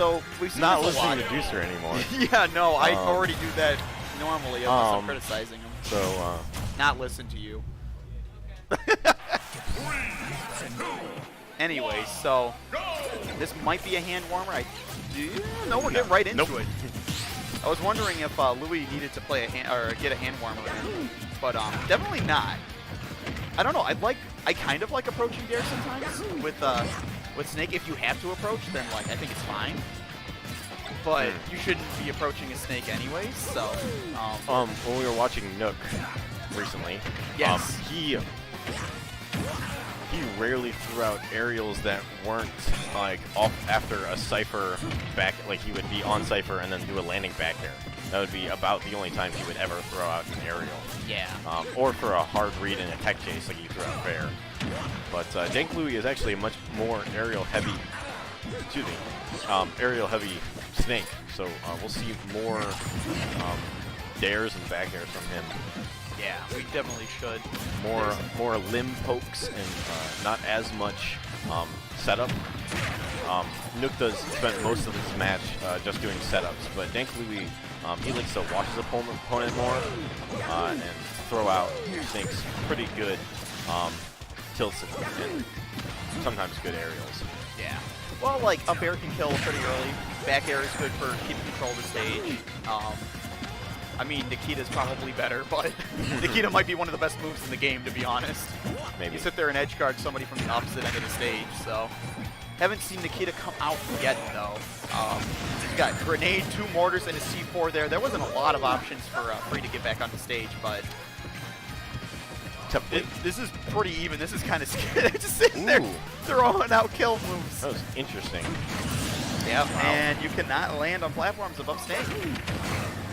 So we've seen not this a lot. listening to Juicer anymore. Yeah, no, I already do that normally unless I'm criticizing him. So, not listen to you. Anyway, so this might be a hand warmer. No, we're getting right into it. I was wondering if Louie needed to play a hand or get a hand warmer in, but definitely not. I don't know. I kind of like approaching Dare sometimes with Snake. If you have to approach, then like I think it's fine. But you shouldn't be approaching a Snake anyways. So when we were watching Nook recently, yes, he rarely threw out aerials that weren't like off after a Cypher back. Like he would be on Cypher and then do a landing back air. That would be about the only time he would ever throw out an aerial. Yeah. Or for a hard read in a tech chase like he threw out fair. But DankLouie is actually a much more aerial heavy. Excuse me. Aerial heavy Snake. So we'll see more dares and back airs from him. Yeah, we definitely should. More limb pokes and not as much setup. Nook does spend most of his match just doing setups, but DankLouie he likes to watch his opponent more and throw out Snake's pretty good tilts and sometimes good aerials. Yeah. Well, like up air can kill pretty early. Back air is good for keeping control of the stage. I mean, Nikita's probably better, but Nikita might be one of the best moves in the game, to be honest. Maybe. You sit there and edge guard somebody from the opposite end of the stage, so. Haven't seen Nikita come out yet, though. He's got grenade, 2 mortars, and a C4 there. There wasn't a lot of options for Free to get back on the stage, but this is pretty even. This is kind of scary. They're just sitting there throwing out kill moves. That was interesting. Yep, wow. And you cannot land on platforms above Snake.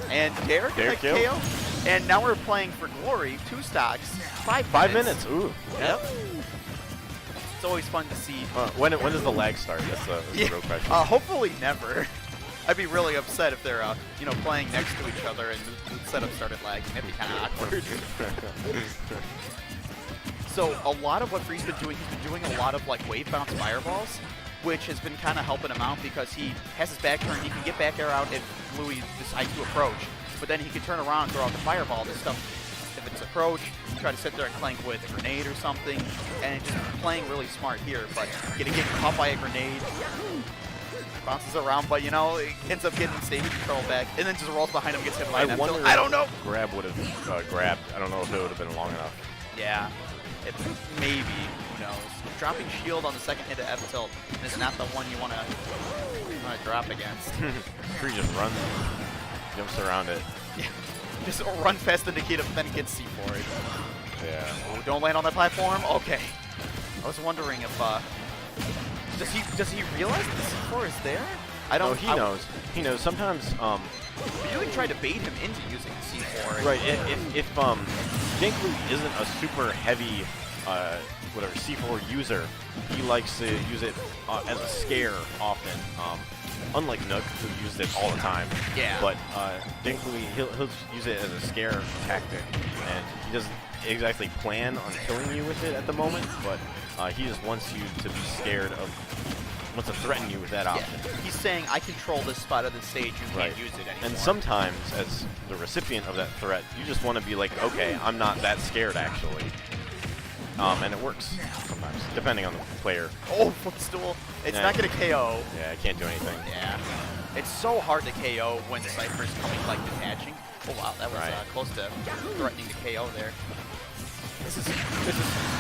And Dare kill. KO. And now we're playing for Glory, 2 stocks, 5 minutes. Ooh. Yep. It's always fun to see. When does the lag start? That's the real question. Hopefully never. I'd be really upset if they're playing next to each other and the setup started lagging. That'd be kind of awkward. So a lot of what Free's been doing, he's been doing a lot of like wave bounce fireballs, which has been kind of helping him out because he has his back turn. He can get back air out if Louie decides to approach, but then he can turn around and throw out the fireball. This stuff, if it's approach, try to sit there and clank with a grenade or something, and just playing really smart here, but getting caught by a grenade, bounces around, but it ends up getting stage control back, and then just rolls behind him, gets hit by an F tilt. I don't know. Grab would have grabbed. I don't know if it would have been long enough. Yeah, maybe. Who knows? Dropping shield on the second hit of F tilt is not the one you want to drop against. Free just runs, jumps around it. Yeah. Just run past the Nikita, but then he gets C4'd. Yeah. Oh, don't land on that platform? Okay. I was wondering if, does he realize the C4 is there? I don't. No, he knows. He knows. Sometimes, But you can try to bait him into using the C4. Right. If DankLouie isn't a super heavy, C4 user, he likes to use it as a scare often. Unlike Nook, who used it all the time. Yeah. But DankLouie, he'll use it as a scare tactic, and he doesn't exactly plan on killing you with it at the moment, but he just wants you to be scared of, wants to threaten you with that option. Yeah. He's saying, I control this spot of the stage, you can't use it anymore. And sometimes, as the recipient of that threat, you just want to be like, okay, I'm not that scared actually. And it works sometimes, depending on the player. Oh, footstool. It's not going to KO. Yeah, I can't do anything. Yeah. It's so hard to KO when the Cypher's coming, like, detaching. Oh, wow, that was close to threatening to KO there. This is,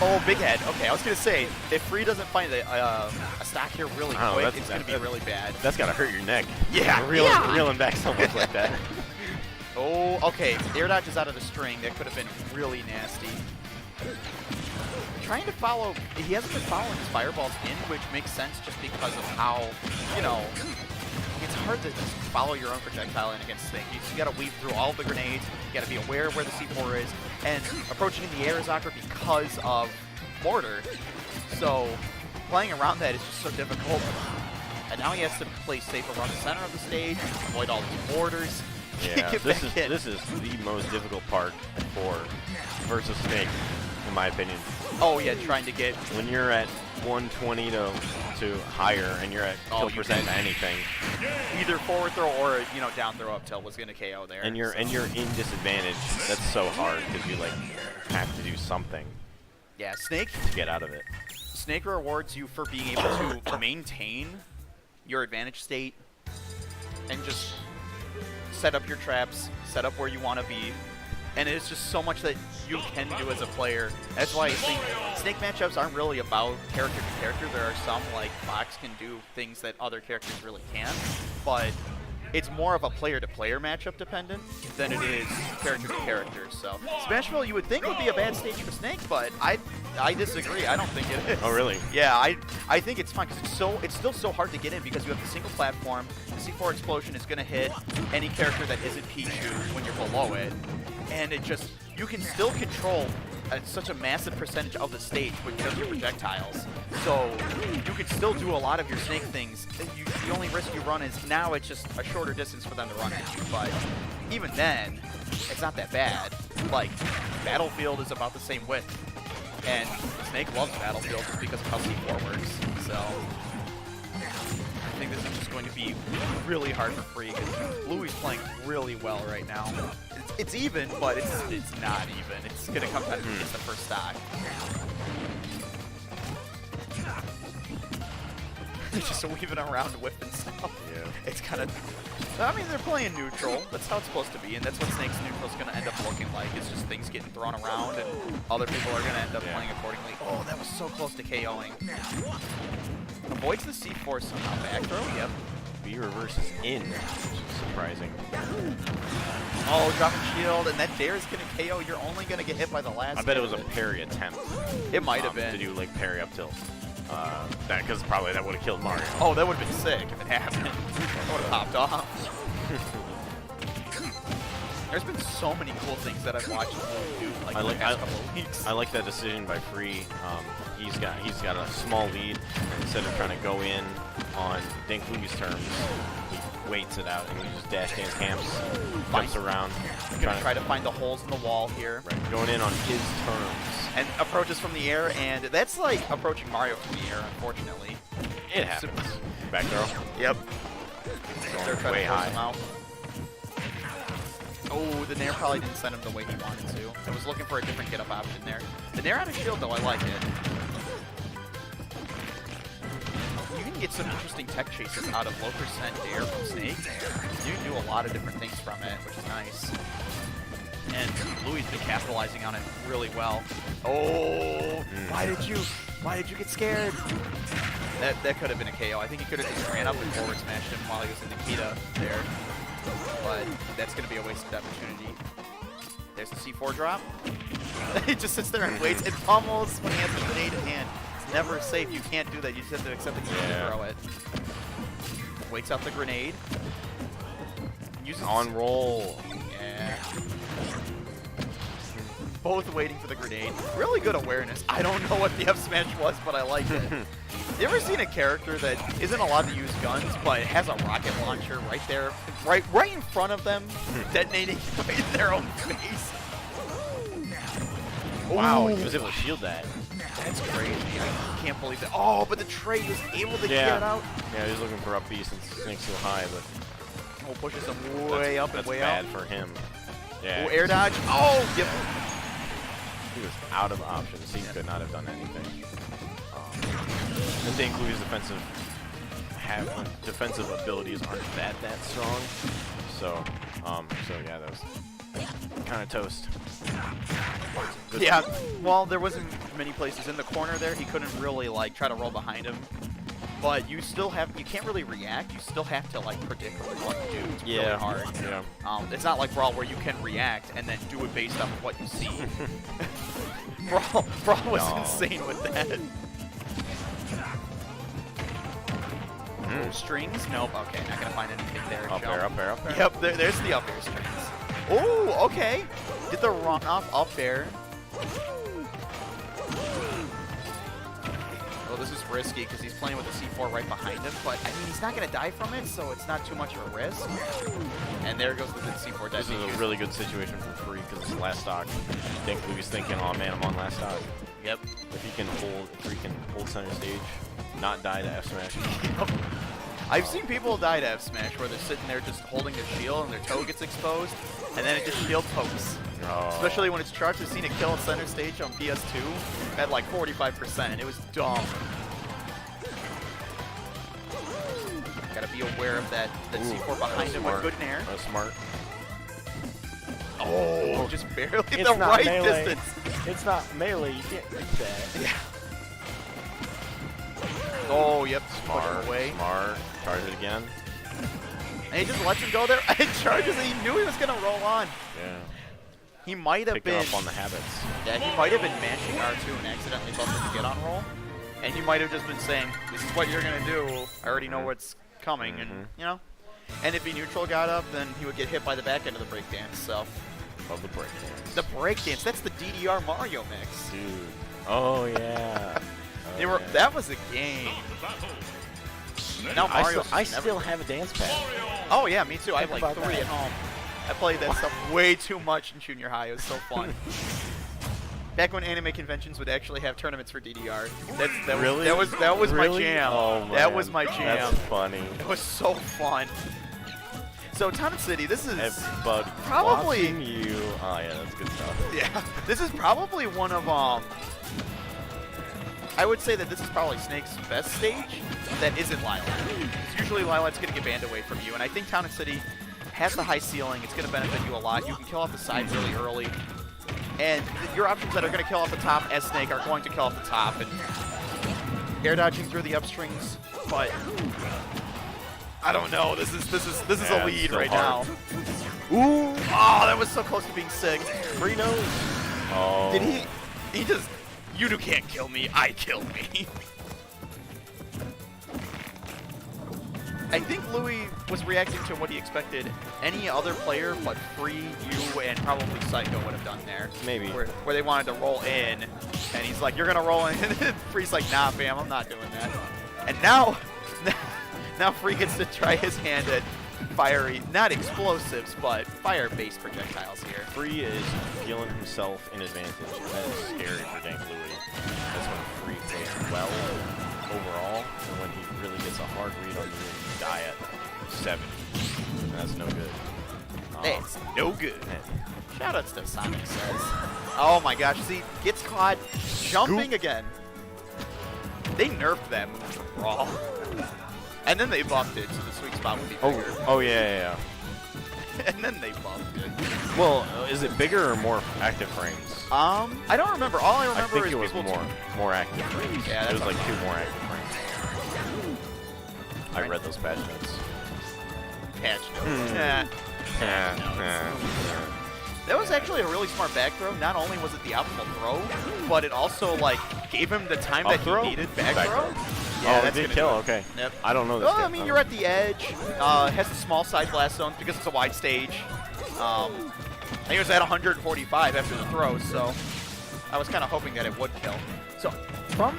oh, big head. Okay, I was going to say, if Free doesn't find a stock here really quick, it's going to be really bad. That's got to hurt your neck. Yeah. Reeling back so much like that. Oh, okay. Air dodge is out of the string. That could have been really nasty. Trying to follow, he hasn't been following his fireballs in, which makes sense just because of how, it's hard to just follow your own projectile in against Snake. You got to weave through all the grenades, you got to be aware of where the C4 is, and approaching in the air is awkward because of mortar. So playing around that is just so difficult. And now he has to play safe around the center of the stage, avoid all these mortars. Yeah, this is the most difficult part for versus Snake, in my opinion. Oh yeah, trying to get. When you're at 120 to higher, and you're at kill percent to anything, Either forward throw or down throw up tilt was gonna KO there. and you're in disadvantage, that's so hard because you like have to do something Yeah, Snake. to get out of it. Snake rewards you for being able to maintain your advantage state and just set up your traps, set up where you want to be. And it's just so much that you can do as a player. That's why I think Snake matchups aren't really about character to character. There are some, like Fox, can do things that other characters really can't. But it's more of a player-to-player matchup dependent than it is character-to-character. So Smashville, you would think would be a bad stage for Snake, but I disagree. I don't think it is. Oh, really? Yeah, I think it's fine because it's still so hard to get in because you have the single platform. The C4 explosion is going to hit any character that isn't Pichu when you're below it, and you can still control such a massive percentage of the stage with just your projectiles. So you can still do a lot of your Snake things. The only risk you run is now it's just a shorter distance for them to run at you. But even then, it's not that bad. Like, Battlefield is about the same width. And Snake loves Battlefield just because of how C4 works. So I think this is just going to be really hard for Free because Louie's playing really well right now. It's even, but it's not even. It's going to come down to just the first stock. Just weaving around and whipping stuff. Yeah. It's kind of... I mean, they're playing neutral. That's how it's supposed to be, and that's what Snake's neutral is going to end up looking like. It's just things getting thrown around, and other people are going to end up playing accordingly. Oh, that was so close to KOing. Avoids the C4 somehow. Back throw? Yep. B reverses in, which is surprising. Oh, dropping shield, and that dare is going to KO. You're only going to get hit by the last. I bet it was a parry attempt. It might have been. To do like parry up tilt. Because probably that would have killed Mario. Oh, that would have been sick if it happened. That would have popped off. There's been so many cool things that I've watched Louie do like the past couple of weeks. I like that decision by Free. He's got a small lead, and instead of trying to go in on DankLouie's terms, he waits it out and he just dash dance camps, jumps around. Gonna try to find the holes in the wall here. Right, going in on his terms. And approaches from the air, and that's like approaching Mario from the air, unfortunately. It happens. Back throw. Yep. They're Going trying way to force high. him out. Oh, the Nair probably didn't send him the way he wanted to. I was looking for a different get-up option there. The Nair out of shield, though, I like it. You can get some interesting tech chases out of low percent Dare from Snake. You can do a lot of different things from it, which is nice. And Louie's been capitalizing on it really well. Oh, why did you get scared? That could have been a KO. I think he could have just ran up and forward smashed him while he was in Nikita there. But that's going to be a wasted opportunity. There's the C4 drop. He just sits there and waits and pummels when he has the grenade in hand. It's never safe. You can't do that. You just have to accept that you can throw it. Waits out the grenade. Uses On roll. Yeah. Both waiting for the grenade. Really good awareness. I don't know what the F smash was, but I liked it. You ever seen a character that isn't allowed to use guns, but has a rocket launcher right there, right in front of them, detonating right in their own face? Wow, Ooh. he was able to shield that. That's crazy. I can't believe that. Oh, but the trade was able to get out. Yeah, he was looking for up B since Snake's so high, but Oh, pushes him way up and way that's out. bad for him. Yeah. Oh, air dodge. Oh, yep. He was out of options. He could not have done anything. I think DankLouie's defensive abilities aren't that strong. So yeah, that was kind of toast. Good. Yeah, well, there wasn't many places in the corner there. He couldn't really like try to roll behind him. But you can't really react. You still have to like predict what to do. It's really hard. Yeah. It's not like Brawl where you can react and then do it based off of what you see. Brawl was insane with that. Strings? Nope. Okay, not gonna find anything there. Up air, up air, up air. Yep, there's the up air strings. Oh, okay. Did the run off up air. Well, this is risky because he's playing with the C4 right behind him, but I mean, he's not going to die from it, so it's not too much of a risk. And there goes the C4 This is a really good situation for Free because it's last stock. DankLouie's thinking, oh man, I'm on last stock. Yep. If he can hold center stage, not die to F smash. I've seen people die to F smash where they're sitting there just holding their shield and their toe gets exposed, and then it just shield pokes. Oh. Especially when it's charged. I've seen it kill center stage on PS2 at like 45%. It was dumb. Gotta be aware of that C4 behind him with good nair. That's smart. Oh, just barely It's the not right melee. distance. It's not melee. You can't reach that. Yeah. Oh, yep. Push Smart. him away. Smart. Charge it again. And he just lets him go there. It charges it. He knew he was gonna roll on. Yeah. He might have Picking been. up on the habits. Yeah, he might have been mashing R2 and accidentally bumped the get on roll. And he might have just been saying, "This is what you're gonna do. I already know what's coming," and you know. And if he neutral got up, then he would get hit by the back end of the breakdance. So. Love the breakdance. The breakdance. That's the DDR Mario mix. Dude. Oh yeah. They were. That was a game. Now Mario. I still have a dance pad. Oh yeah, me too. I have Think like about 3 that. at home. I played that stuff way too much in junior high. It was so fun. Back when anime conventions would actually have tournaments for DDR. Really? That was my Really? jam. Oh, man. That was my jam. That's funny. It was so fun. So Town City, this is Everybody probably watching you. Oh yeah, that's good stuff. yeah. This is probably one of I would say that this is probably Snake's best stage that isn't Lilac. Usually Lilac's going to get banned away from you, and I think Town and City has the high ceiling. It's going to benefit you a lot. You can kill off the side really early, and your options that are going to kill off the top as Snake are going to kill off the top, and air dodging through the upstrings, but I don't know. This is Yeah, a lead it's so right hard. now. Ooh! Oh, that was so close to being sick. Free nose. Oh. Did he? He just. You can't kill me. I kill me. I think Louie was reacting to what he expected any other player but Free, you, and probably Psycho would have done there. Maybe. Where they wanted to roll in, and he's like, "You're gonna roll in," and then Free's like, "Nah, fam, I'm not doing that." And now Free gets to try his hand at fiery, not explosives, but fire-based projectiles here. Free is feeling himself in advantage, and that is scary for DankLouie. That's when Free plays well overall, and when he really gets a hard read on you and you die at 70. And that's no good. It's no good. Shoutouts to Sonic says. Oh my gosh, see, gets caught jumping again. They nerfed that move to Brawl. And then they buffed it, so the sweet spot would be bigger. Oh yeah. And then they buffed it. Well, is it bigger or more active frames? I don't remember. All I I remember think is it was people more active frames. Yeah, it was that's like 2 more active frames. I read those patch notes. patch notes. That was actually a really smart back throw. Not only was it the optimal throw, but it also like gave him the time that throw? he needed back throw. Yeah, that's it did gonna kill. do it. Okay. Yep. I don't know this. Well, I yet. mean, you're at the edge. It has a small side blast zone because it's a wide stage. I think it was at 145 after the throw, so I was kind of hoping that it would kill. So from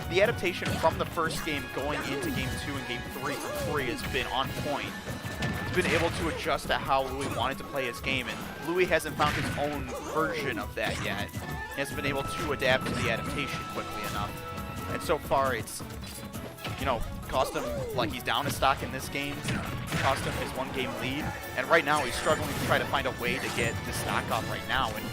the adaptation from the first game going into Game 2 and Game 3 for Free has been on point. He's been able to adjust to how Louie wanted to play his game, and Louie hasn't found his own version of that yet. He hasn't been able to adapt to the adaptation quickly enough. And so far, it's, cost him, like, he's down a stock in this game, cost him his 1-game lead, and right now he's struggling to try to find a way to get the stock up right now, and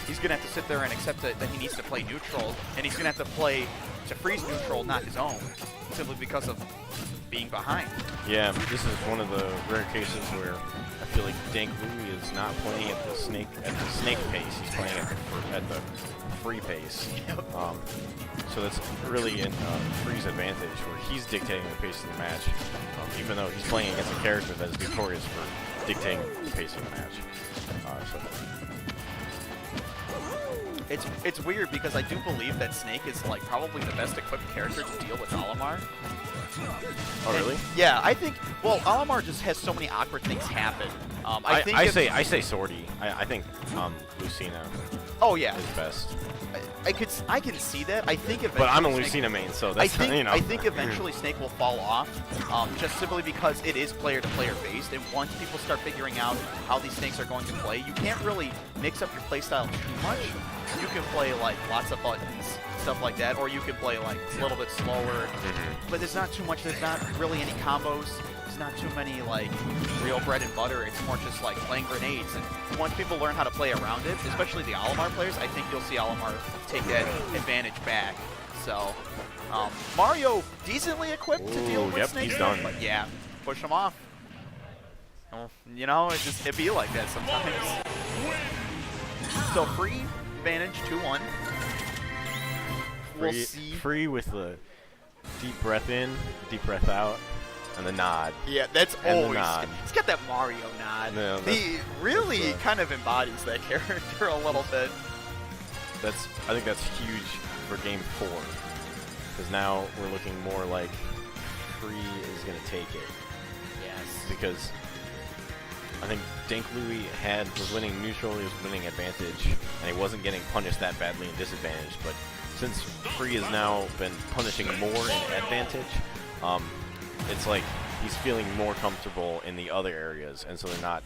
he's going to have to sit there and accept that he needs to play neutral, and he's going to have to play to Free's neutral, not his own, simply because of being behind. Yeah, this is one of the rare cases where I feel like DankLouie is not playing at the snake pace. He's playing at the Free pace. So that's really in Free's advantage, where he's dictating the pace of the match, even though he's playing against a character that is victorious for dictating the pace of the match. It's weird because I do believe that Snake is like probably the best equipped character to deal with Olimar. Oh really? Yeah, I think. Well, Olimar just has so many awkward things happen. I think I say Sortie. I think Lucina Oh yeah. is best. I can see that. I think eventually. But I'm a Snake- Lucina main, so that's you know. I think eventually Snake will fall off, just simply because it is player-to-player based, and once people start figuring out how these Snakes are going to play, you can't really mix up your playstyle too much. You can play like lots of buttons, stuff like that, or you can play like a little bit slower. But there's not too much. There's not really any combos. There's not too many like real bread and butter. It's more just like playing grenades. And once people learn how to play around it, especially the Olimar players, I think you'll see Olimar take that advantage back. So Mario decently equipped to deal with yep, Snake. he's done. But yeah, push him off. Well, you know, it be like that sometimes. So free advantage 2-1. We'll see. Free with the deep breath in, deep breath out, and the nod. Yeah, that's And the always. nod. He's got that Mario nod. No, He really kind of embodies that character a little bit. I think that's huge for Game 4, because now we're looking more like Free is going to take it. Yes. Because I think DankLouie was winning neutral, he was winning advantage, and he wasn't getting punished that badly in disadvantage. But since Free has now been punishing more in advantage, it's like he's feeling more comfortable in the other areas, and so they're not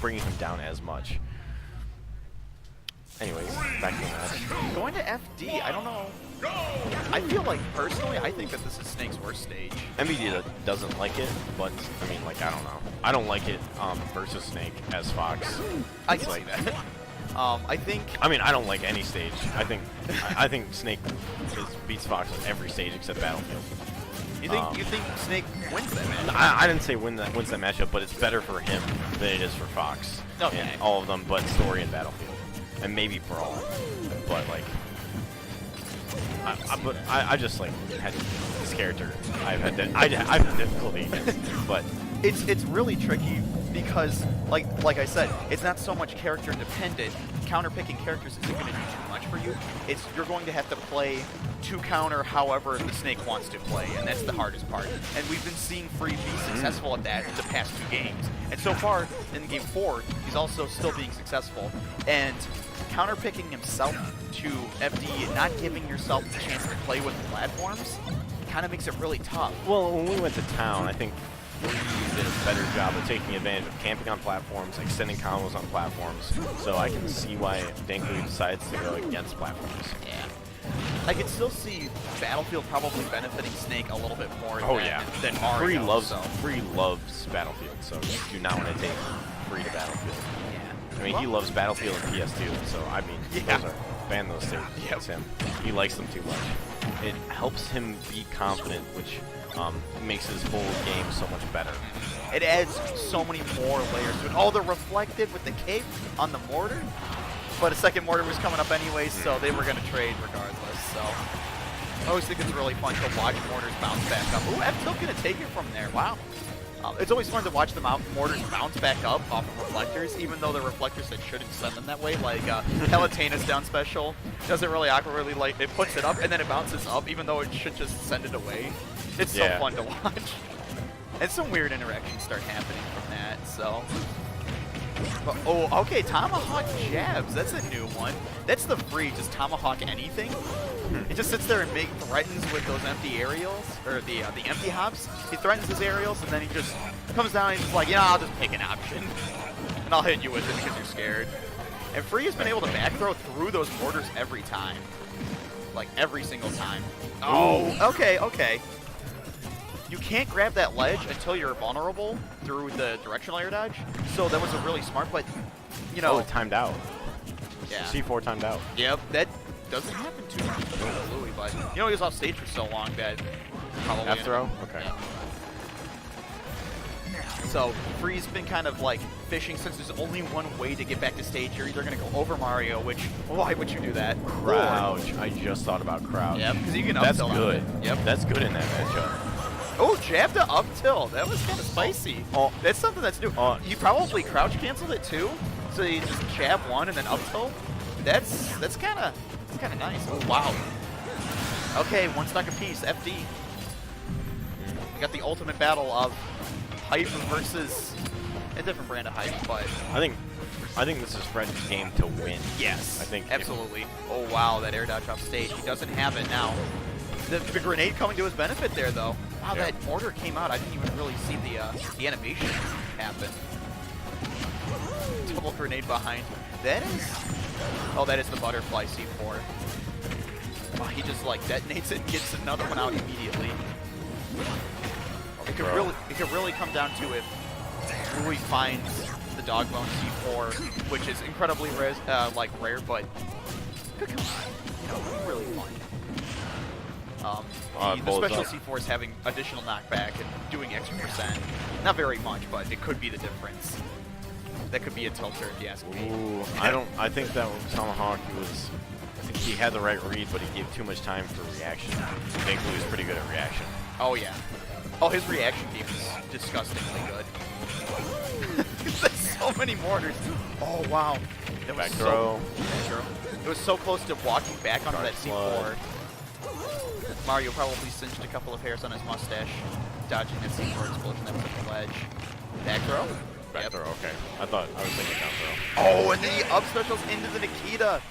bringing him down as much. Anyways, back to the match. Going to FD, I don't know. I feel like, personally, I think that this is Snake's worst stage. MVD doesn't like it, but, I mean, like, I don't know. I don't like it versus Snake as Fox. I It's can like, see that. I think... I mean, I don't like any stage. I think Snake beats Fox on every stage except Battlefield. You think Snake wins that match? I didn't say wins that matchup, but it's better for him than it is for Fox. Okay. In all of them, but Story and Battlefield, and maybe Brawl. But like, I just like had this character. I've had difficulty against, but It's really tricky because, like I said, it's not so much character independent. Counter-picking characters isn't going to do too much for you. You're going to have to play to counter however the Snake wants to play, and that's the hardest part. And we've been seeing Free be successful at that in the past 2 games. And so far, in Game 4, he's also still being successful. And counter-picking himself to FD and not giving yourself the chance to play with platforms kind of makes it really tough. well, when we went to town, I think Free did a better job of taking advantage of camping on platforms, extending combos on platforms. So I can see why DankLouie decides to go against platforms. Yeah. I can still see Battlefield probably benefiting Snake a little bit more than Mario. Free loves Battlefield, so you do not want to take Free to Battlefield. Yeah. I mean, he loves Battlefield and PS2, so I mean, ban those two. Yep. It's him. He likes them too much. It helps him be confident, which makes his whole game so much better. It adds so many more layers to it. Oh, the reflected with the cape on the mortar. But a second mortar was coming up anyways, so they were going to trade regardless. So I always think it's really fun to watch mortars bounce back up. Ooh, F-Tilt going to take it from there. Wow. It's always fun to watch the mortars bounce back up off of reflectors, even though the reflectors that shouldn't send them that way. Like Palutena's down special does it really awkwardly, like it puts it up and then it bounces up, even though it should just send it away. It's so fun to watch. And some weird interactions start happening from that. So. But, oh, okay, Tomahawk jabs. That's a new one. That's the Free, just Tomahawk anything. He just sits there and threatens with those empty aerials, or the empty hops. He threatens his aerials, and then he just comes down and he's like, yeah, I'll just pick an option. And I'll hit you with it because you're scared. And Free has been able to back throw through those mortars every time. Like, every single time. Oh, okay. You can't grab that ledge until you're vulnerable through the directional air dodge. So that was a really smart, but, you know. Oh, it timed out. Yeah. C4 timed out. Yep, that doesn't happen too much with Louie, but, you know, he was off stage for so long that probably. F throw? Okay. Yeah. So, Free's been kind of like fishing since there's only one way to get back to stage. You're either going to go over Mario, which, why would you do that? Crouch. I just thought about crouch. Yep, because you can That's up tilt good. on it. Yep. That's good in that matchup. Oh, jab to up tilt. That was kind of spicy. Oh. That's something that's new. You probably crouch canceled it too, so you just jab one and then up tilt. That's kind of nice. Oh wow. Okay, one stock apiece. FD. We got the ultimate battle of height versus a different brand of hype, but I think this is Fred's game to win. yes, I think absolutely. Oh wow, that air dodge off stage. He doesn't have it now. The grenade coming to his benefit there, though. Wow, Yeah. that mortar came out. I didn't even really see the animation happen. Double grenade behind. That is... Oh, that is the butterfly C4. Wow, he just, like, detonates it and gets another one out immediately. It could really come down to if Louie finds the dog bone C4, which is incredibly rare, but could come on. You know, it'd be really fun. The special C4 is having additional knockback and doing extra percent. Not very much, but it could be the difference. That could be a tilter if you ask me. Ooh, I think that Tomahawk was... I think he had the right read, but he gave too much time for reaction. DankLouie is pretty good at reaction. Oh, yeah. Oh, his reaction game is disgustingly good. There's so many mortars. Oh, wow. It Back throw. It was so close to walking back onto Dark that C4. Mario probably cinched a couple of hairs on his mustache, dodging that C4 explosion that was at the ledge. Back throw? Back throw, okay. I was thinking down throw. Oh, and then the up specials into the Nikita.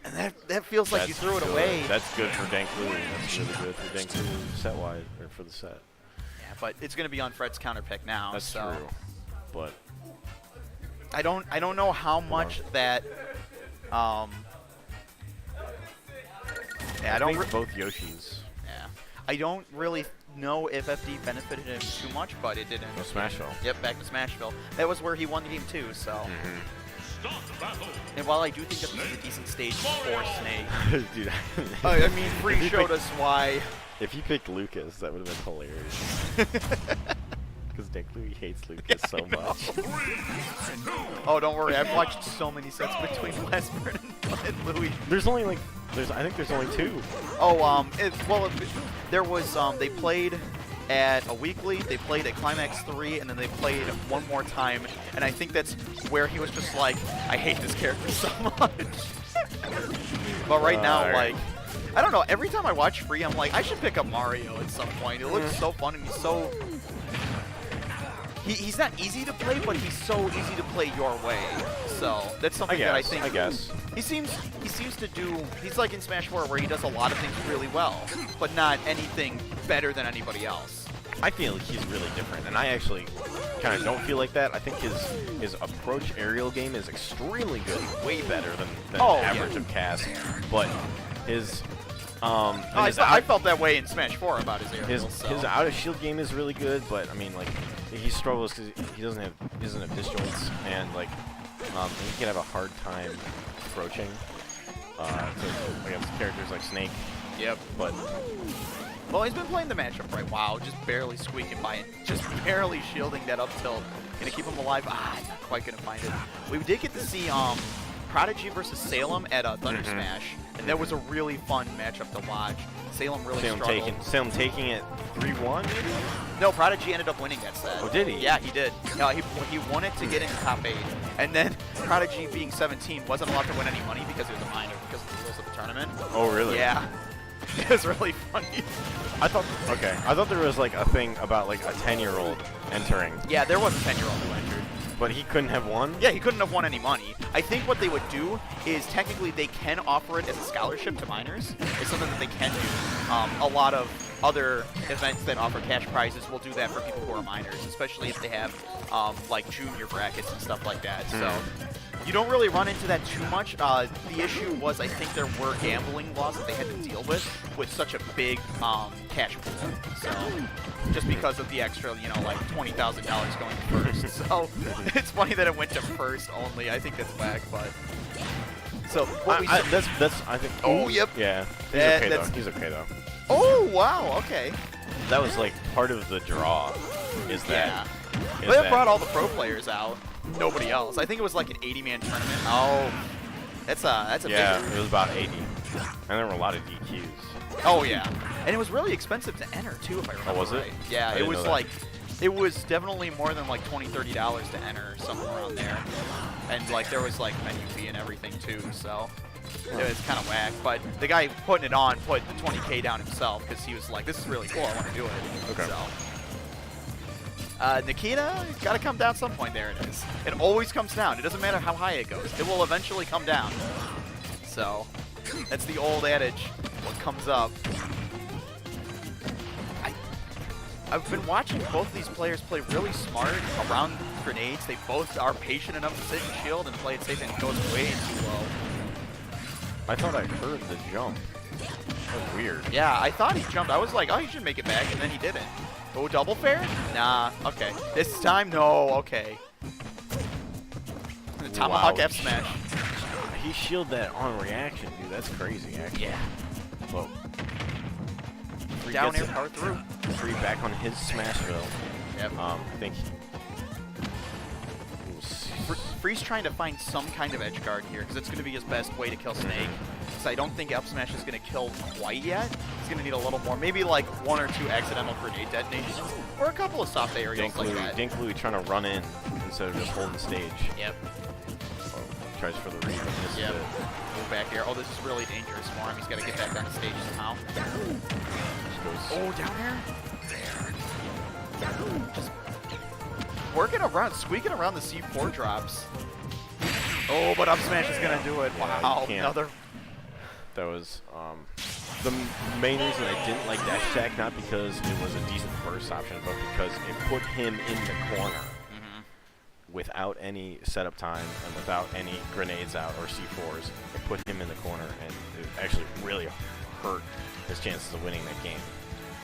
And that feels like you threw it away. That's good for DankLouie. That's really good for DankLouie set-wise, or for the set. Yeah, but it's going to be on Fred's counter pick now. That's so. true. But I don't know how much that. Yeah, I think both Yoshis. Yeah, I don't really know if FD benefited him too much, but it didn't. No, Smashville. Yep, back to Smashville. That was where he won the game too. So. And while I do think that this is a decent stage for Snake, Dude, I mean, Free showed us why. If you picked Lucas, that would have been hilarious. Because DankLouie hates Lucas so much. Oh, don't worry. I've watched so many sets between Westburn and Louie. There's only like, I think there's only 2. Oh, there was, they played at a weekly, they played at Climax 3, and then they played one more time, and I think that's where he was just like, I hate this character so much. But right now, like, I don't know, every time I watch Free, I'm like, I should pick up Mario at some point. It looks so fun, and he's so... He's not easy to play, but he's so easy to play your way. So that's something that I think. I guess he seems to do. He's like in Smash 4, where he does a lot of things really well, but not anything better than anybody else. I feel like he's really different, and I actually kind of don't feel like that. I think his approach aerial game is extremely good, way better than average of cast. But his I felt that way in Smash 4 about his aerial. His out of shield game is really good, but I mean, like, he struggles because he doesn't have disjoints, and like he can have a hard time approaching against characters like Snake. Yep. But well, he's been playing the matchup right. Wow, just barely squeaking by and just barely shielding that up tilt. Gonna keep him alive. Not quite gonna find it. We did get to see Prodigy versus Salem at Thunder Smash, and that was a really fun matchup to watch. Salem really struggled. Salem taking it 3-1 maybe? No, Prodigy ended up winning that set. Oh, did he? Yeah, he did. He won it to get into top 8. And then Prodigy, being 17, wasn't allowed to win any money because he was a minor because of the rules of the tournament. Oh, really? Yeah. It was really funny. I thought there was like a thing about like a 10-year-old entering. Yeah, there was a 10-year-old who entered. But he couldn't have won? Yeah, he couldn't have won any money. I think what they would do is technically they can offer it as a scholarship to minors. It's something that they can do. A lot of other events that offer cash prizes will do that for people who are minors, especially if they have like junior brackets and stuff like that. So you don't really run into that too much. The issue was I think there were gambling laws that they had to deal with such a big cash pool. So just because of the extra, like $20,000 going first. So it's funny that it went to first only. I think that's whack, but so what I think. Oh, yep. Yeah. He's okay though. Oh wow. Okay. That was like part of the draw. Is that? Yeah. But it brought all the pro players out. Nobody else. I think it was like an 80-man tournament. Oh, that's a yeah. big. It was about 80, and there were a lot of DQs. Oh yeah, and it was really expensive to enter too, if I remember. Oh, was it? Right. Yeah, it was like, it was definitely more than like $20-30 to enter, somewhere around there, and like there was like menu fee and everything too, so it was kind of whack. But the guy putting it on put the 20K down himself because he was like, "This is really cool. I want to do it." Okay. So. Nikita, got to come down some point. There it is. It always comes down. It doesn't matter how high it goes. It will eventually come down. So, that's the old adage. What comes up. I've been watching both these players play really smart around grenades. They both are patient enough to sit and shield and play it safe, and it goes way too low. I thought I heard the jump. That was weird. Yeah, I thought he jumped. I was like, oh, he should make it back, and then he didn't. Oh, double fair? Nah, okay. This time, no, okay. The Tomahawk Wow. F smash. He shielded that on reaction, dude. That's crazy, actually. Yeah. Well, Free Down gets air, power through. Free back on his smash throw. Yep. I think Free's trying to find some kind of edge guard here, because it's going to be his best way to kill Snake. So I don't think up smash is going to kill quite yet. He's going to need a little more, maybe like 1 or 2 accidental grenade detonations, or a couple of soft aerials like that. DankLouie trying to run in instead of just holding stage. Yep. Tries for the read. Yep. Move back here. Oh, this is really dangerous for him. He's got to get back on the stage somehow. Oh, down air. Just working around, squeaking around the C4 drops. Oh, but up smash is going to do it. Yeah, Wow. you can't. Another. That was the main reason I didn't like dash attack, not because it was a decent burst option, but because it put him in the corner without any setup time and without any grenades out or C4s. It put him in the corner, and it actually really hurt his chances of winning that game.